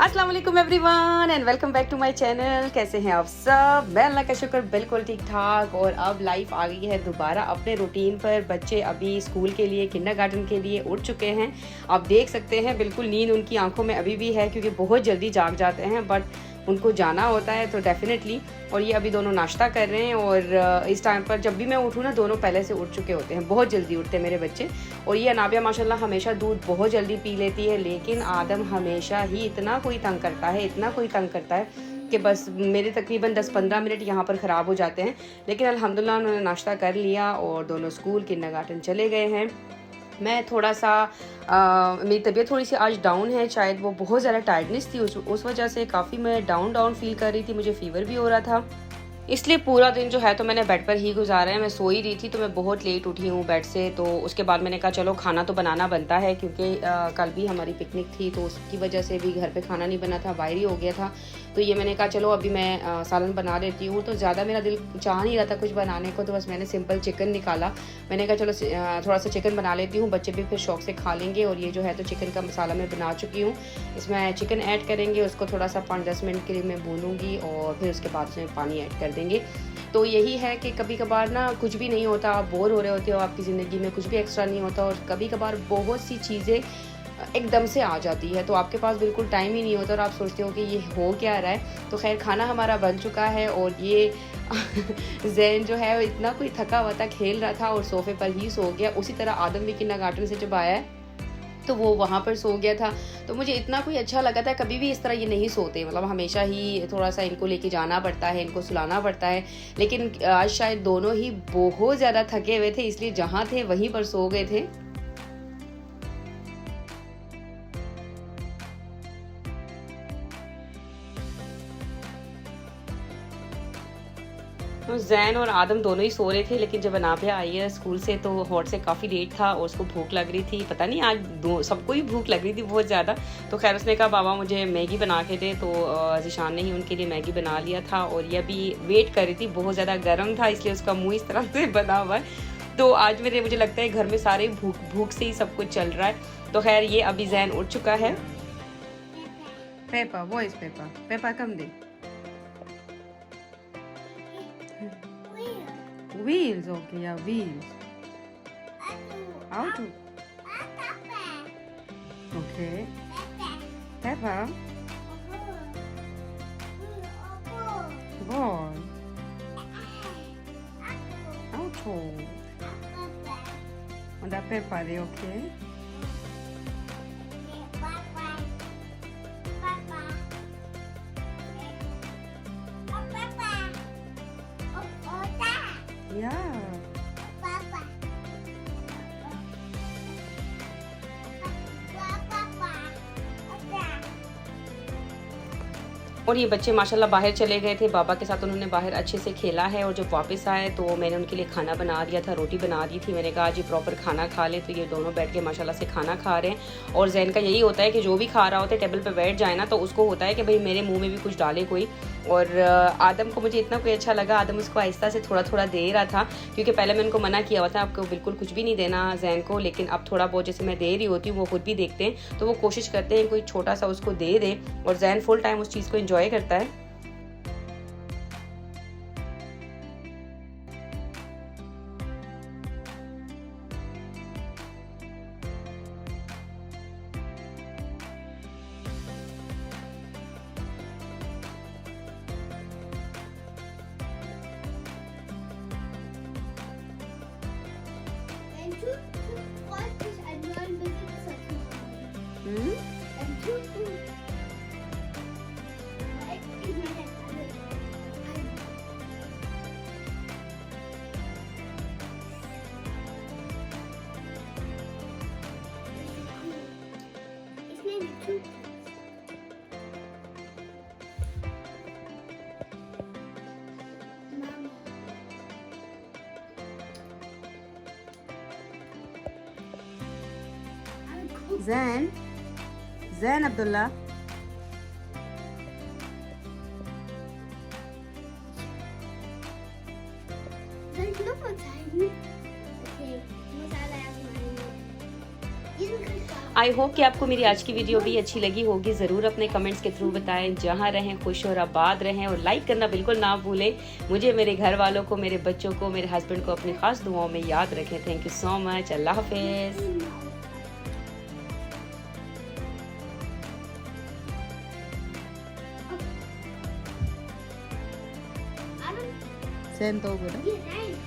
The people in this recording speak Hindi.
अस्सलाम वालेकुम everyone and welcome back to my channel. कैसे हैं आप सब? मैं अल्लाह का शुक्र बिल्कुल ठीक ठाक। और अब लाइफ आ गई है दोबारा अपने रूटीन पर। बच्चे अभी स्कूल के लिए किंडरगार्टन के लिए उठ चुके हैं। आप देख सकते हैं बिल्कुल नींद उनकी आंखों में अभी भी है क्योंकि बहुत जल्दी जाग जाते हैं, बट उनको जाना होता है तो डेफिनेटली। और ये अभी दोनों नाश्ता कर रहे हैं और इस टाइम पर जब भी मैं उठूँ ना दोनों पहले से उठ चुके होते हैं। बहुत जल्दी उठते हैं मेरे बच्चे। और ये अनाबिया माशाल्लाह हमेशा दूध बहुत जल्दी पी लेती है, लेकिन आदम हमेशा ही इतना कोई तंग करता है कि बस मेरे तकरीबन 10-15 मिनट यहाँ पर ख़राब हो जाते हैं। लेकिन अल्हम्दुलिल्लाह उन्होंने नाश्ता कर लिया और दोनों स्कूल किंडरगार्टन चले गए हैं। मैं थोड़ा सा मेरी तबीयत थोड़ी सी आज डाउन है, शायद वो बहुत ज़्यादा टायर्डनेस थी, उस वजह से काफ़ी मैं डाउन फील कर रही थी। मुझे फ़ीवर भी हो रहा था, इसलिए पूरा दिन जो है तो मैंने बेड पर ही गुजारा है। मैं सोई रही थी तो मैं बहुत लेट उठी हूँ बेड से। तो उसके बाद मैंने कहा चलो खाना तो बनाना बनता है क्योंकि कल भी हमारी पिकनिक थी तो उसकी वजह से भी घर पे खाना नहीं बना था, बाहर ही हो गया था। तो ये मैंने कहा चलो अभी मैं सालन बना लेती हूँ। तो ज़्यादा मेरा दिल चाह नहीं रहा था कुछ बनाने को, तो बस मैंने सिंपल चिकन निकाला। मैंने कहा चलो थोड़ा सा चिकन बना लेती हूँ, बच्चे भी फिर शौक से खा लेंगे। और ये जो है तो चिकन का मसाला मैं बना चुकी हूँ। इसमें चिकन ऐड करेंगे, उसको थोड़ा सा 5-10 मिनट के लिए मैं भूनूंगी और फिर उसके बाद उसमें पानी ऐड कर देंगे। तो यही है कि कभी कभार ना कुछ भी नहीं होता, आप बोर हो रहे होते हो, आपकी ज़िंदगी में कुछ भी एक्स्ट्रा नहीं होता और कभी कभार बहुत सी चीज़ें एकदम से आ जाती है तो आपके पास बिल्कुल टाइम ही नहीं होता और आप सोचते हो कि ये हो क्या रहा है। तो खैर खाना हमारा बन चुका है और ये जैन जो है इतना कोई थका हुआ था, खेल रहा था और सोफे पर ही सो गया। उसी तरह आदम भी किंडरगार्टन से जब आया है तो वो वहाँ पर सो गया था। तो मुझे इतना कोई अच्छा लगा था, कभी भी इस तरह ये नहीं सोते, मतलब हमेशा ही थोड़ा सा इनको लेके जाना पड़ता है, इनको सुलाना पड़ता है। लेकिन आज शायद दोनों ही बहुत ज़्यादा थके हुए थे, इसलिए जहाँ थे वहीं पर सो गए थे। तो जैन और आदम दोनों ही सो रहे थे, लेकिन जब अनाबिया आई है स्कूल से तो हॉट से काफ़ी लेट था और उसको भूख लग रही थी। पता नहीं आज सबको ही भूख लग रही थी बहुत ज़्यादा। तो खैर उसने कहा बाबा मुझे मैगी बना के दे, तो ज़ीशान ने ही उनके लिए मैगी बना लिया था। और ये अभी वेट कर रही थी, बहुत ज़्यादा गर्म था इसलिए उसका मुँह इस तरह से बना हुआ है। तो आज मुझे लगता है घर में सारे भूख से ही सब कुछ चल रहा है। तो खैर ये अभी जैन उठ चुका है। पेपा, वो is Peppa, Peppa come they. Wheels, okay, yeah, wheels. How to? Okay. Peppa. Ball. Auto. And that Peppa, they okay? Yeah. और ये बच्चे माशाल्लाह बाहर चले गए थे, बाबा के साथ उन्होंने बाहर अच्छे से खेला है। और जब वापस आए तो मैंने उनके लिए खाना बना दिया था, रोटी बना दी थी। मैंने कहा आज ये प्रॉपर खाना खा ले, तो ये दोनों बैठ के माशाल्लाह से खाना खा रहे हैं। और जैन का यही होता है कि जो भी खा रहा होता है टेबल पे बैठ जाए ना तो उसको होता है कि भाई मेरे मुँह में भी कुछ डाले कोई। और आदम को मुझे इतना कोई अच्छा लगा, आदम उसको आहिस्ता से थोड़ा थोड़ा दे रहा था क्योंकि पहले मैं उनको मना किया हुआ था आपको बिल्कुल कुछ भी नहीं देना जैन को। लेकिन अब थोड़ा बहुत जैसे मैं दे रही होती हूँ वो खुद भी देखते हैं तो वो कोशिश करते हैं कोई छोटा सा उसको दे दे और जैन फुल टाइम उस चीज़ को एंजॉय करता है। Zain Abdullah. Soll ich nochmal zeigen? Okay, ich muss alle erstmal. Diesen kriegst du I hope कि आपको मेरी आज की वीडियो भी अच्छी लगी होगी। ज़रूर अपने कमेंट्स के थ्रू बताएं। जहाँ रहें खुश और आबाद रहें, और लाइक करना बिल्कुल ना भूलें। मुझे, मेरे घर वालों को, मेरे बच्चों को, मेरे हस्बैंड को अपनी खास दुआओं में याद रखें। Thank you so much. अल्लाह हाफिज़। Sento ko na. Yeah, nice.